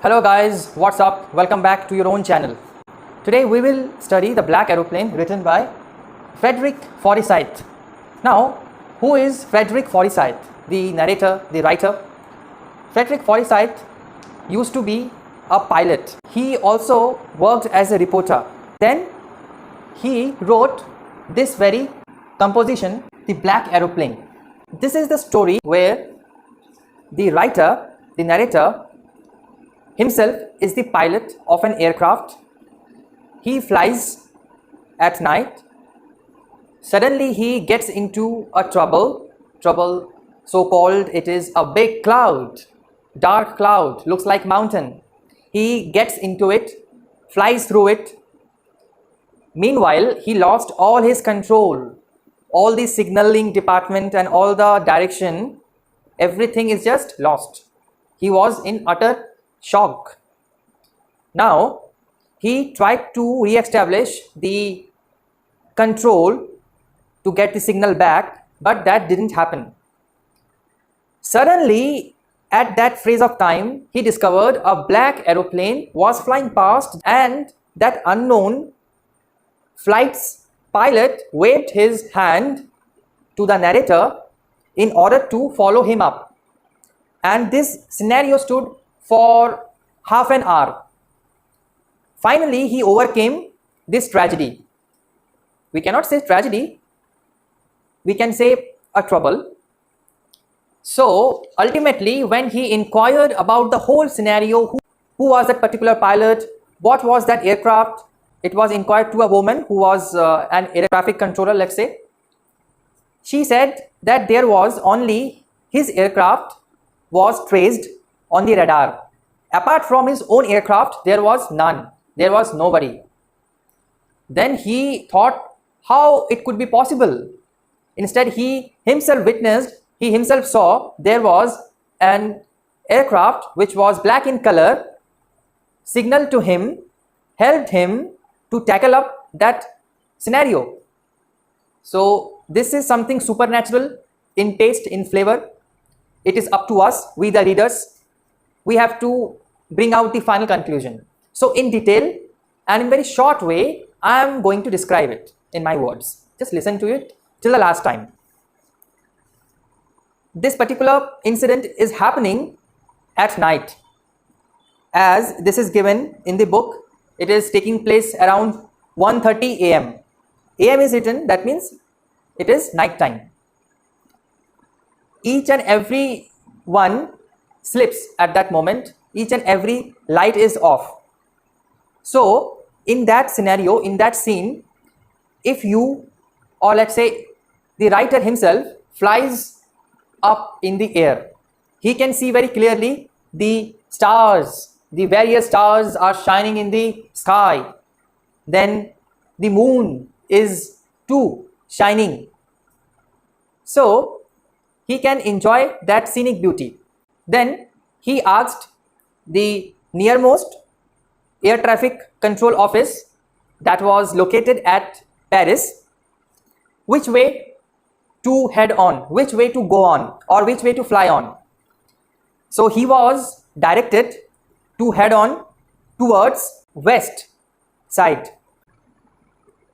Hello guys, what's up? Welcome back to your own channel. Today we will study The Black Aeroplane written by Fredrick Forsyth. Now, who is Fredrick Forsyth? The narrator, the writer. Fredrick Forsyth used to be a pilot. He also worked as a reporter. Then he wrote this very composition, The Black Aeroplane. This is the story where the writer, the narrator, himself is the pilot of an aircraft. He flies at night. Suddenly he gets into a trouble so called. It is a big cloud, dark cloud, looks like mountain. He gets into it, flies through it. Meanwhile, he lost all his control, all the signaling department and all the direction. Everything is just lost. He was in utter shock. Now he tried to re-establish the control to get the signal back, but that didn't happen. Suddenly, at that phase of time, he discovered a black aeroplane was flying past, and that unknown flight's pilot waved his hand to the narrator in order to follow him up. And this scenario stood for half an hour. Finally, he overcame this tragedy. We cannot say tragedy, we can say a trouble. So ultimately, when he inquired about the whole scenario, who was that particular pilot, what was that aircraft, it was inquired to a woman who was an air traffic controller, let's say. She said that there was only his aircraft was traced on the radar. Apart from his own aircraft, there was none. There was nobody. Then he thought how it could be possible. Instead, he himself witnessed, he himself saw there was an aircraft which was black in color, signaled to him, helped him to tackle up that scenario. So this is something supernatural in taste, in flavor. It is up to us, we the readers. We have to bring out the final conclusion. So in detail and in very short way, I am going to describe it in my words. Just listen to it till the last time. This particular incident is happening at night. As this is given in the book, it is taking place around 1:30 a.m. AM is written, that means it is night time. Each and every one sleeps at that moment. Each and every light is off. So in that scenario, in that scene, if you, or let's say the writer himself, flies up in the air, he can see very clearly the stars, the various stars are shining in the sky. Then the moon is too shining. So he can enjoy that scenic beauty. Then he asked the nearmost air traffic control office that was located at Paris, which way to head on, which way to go on, or which way to fly on. So he was directed to head on towards west side.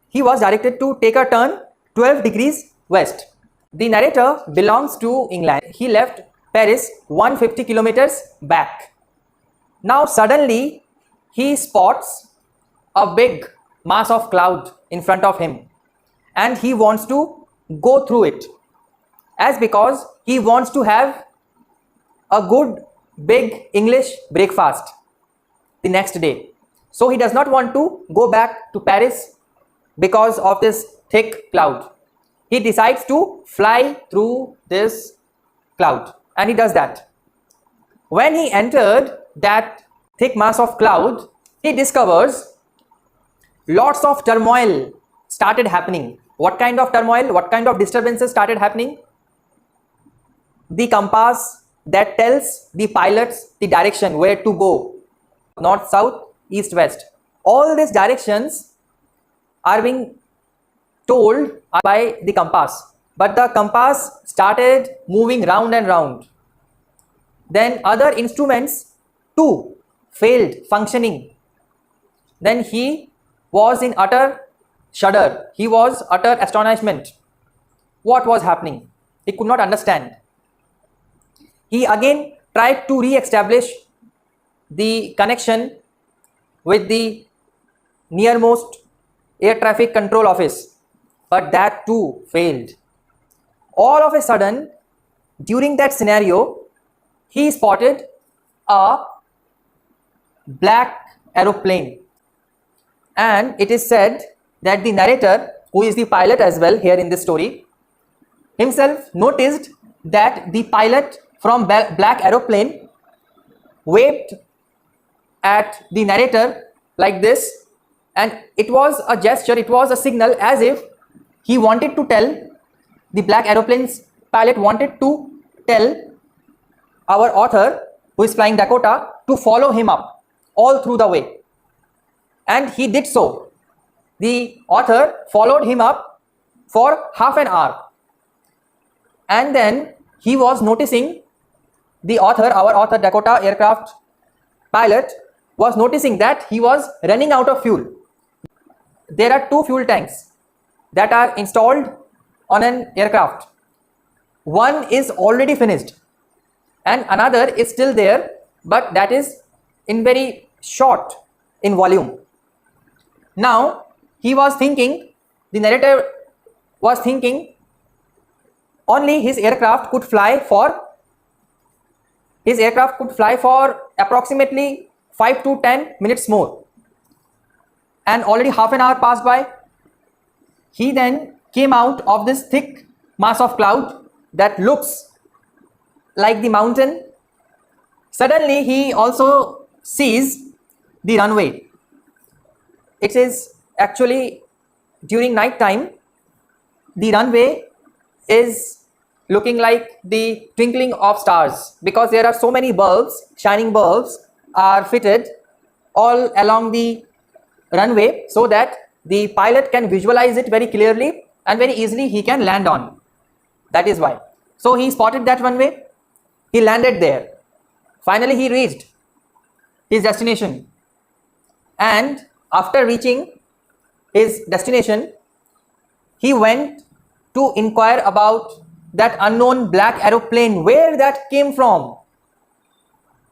He was directed to take a turn 12 degrees west. The narrator belongs to England. He left Paris 150 kilometers back. Now suddenly he spots a big mass of cloud in front of him, and he wants to go through it, as because he wants to have a good big English breakfast the next day. So he does not want to go back to Paris because of this thick cloud. He decides to fly through this cloud, and he does that. When he entered that thick mass of cloud, he discovers lots of turmoil started happening. What kind of turmoil? What kind of disturbances started happening? The compass that tells the pilots the direction where to go, north, south, east, west. All these directions are being told by the compass, but the compass started moving round and round. Then other instruments too failed functioning, then he was in utter shudder. He was utter astonishment. What was happening? He could not understand. He again tried to re-establish the connection with the nearmost air traffic control office, but that too failed. All of a sudden, during that scenario, he spotted a black aeroplane, and it is said that the narrator, who is the pilot as well here in this story, himself noticed that the pilot from black aeroplane waved at the narrator like this, and it was a gesture, it was a signal, as if he wanted to tell, the black aeroplane's pilot wanted to tell our author, who is flying Dakota, to follow him up all through the way. And he did so. The author followed him up for half an hour, and then he was noticing, the author, our author, Dakota aircraft pilot, was noticing that he was running out of fuel. There are 2 fuel tanks that are installed on an aircraft. One is already finished and another is still there, but that is in very short in volume. Now he was thinking, the narrator was thinking, only his aircraft could fly for approximately 5 to 10 minutes more, and already half an hour passed by. He then came out of this thick mass of cloud that looks like the mountain. Suddenly he also sees the runway. It is actually during night time. The runway is looking like the twinkling of stars, because there are so many bulbs, shining bulbs are fitted all along the runway, so that the pilot can visualize it very clearly and very easily he can land on. That is why. So he spotted that runway, he landed there. Finally he reached his destination, and after reaching his destination, he went to inquire about that unknown black aeroplane, where that came from.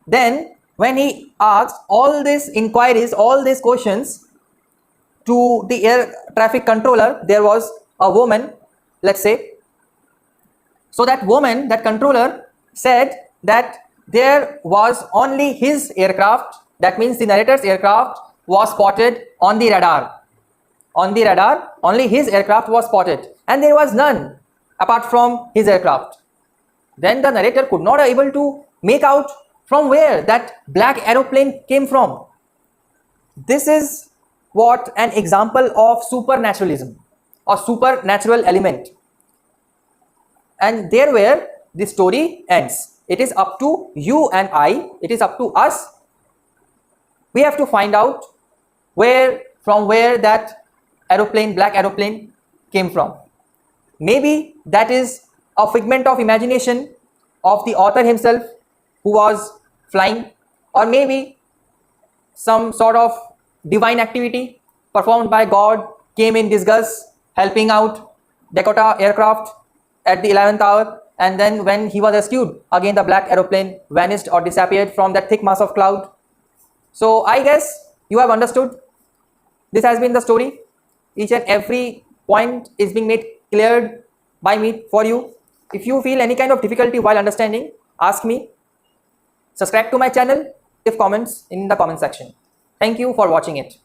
Then when he asked all these inquiries, all these questions to the air traffic controller, there was a woman, let's say. So that woman, that controller, said that there was only his aircraft, that means the narrator's aircraft, was spotted on the radar. On the radar, only his aircraft was spotted, and there was none apart from his aircraft. Then the narrator could not able to make out from where that black aeroplane came from. This is what an example of supernaturalism or supernatural element. And there where the story ends. It is up to you and I, it is up to us. We have to find out from where that aeroplane, black aeroplane, came from. Maybe that is a figment of imagination of the author himself who was flying, or maybe some sort of divine activity performed by God came in disguise, helping out Dakota aircraft at the 11th hour, and then when he was rescued, again the black aeroplane vanished or disappeared from that thick mass of cloud. So I guess you have understood. This has been the story. Each and every point is being made cleared by me for you. If you feel any kind of difficulty while understanding, ask me. Subscribe to my channel, leave comments in the comment section. Thank you for watching it.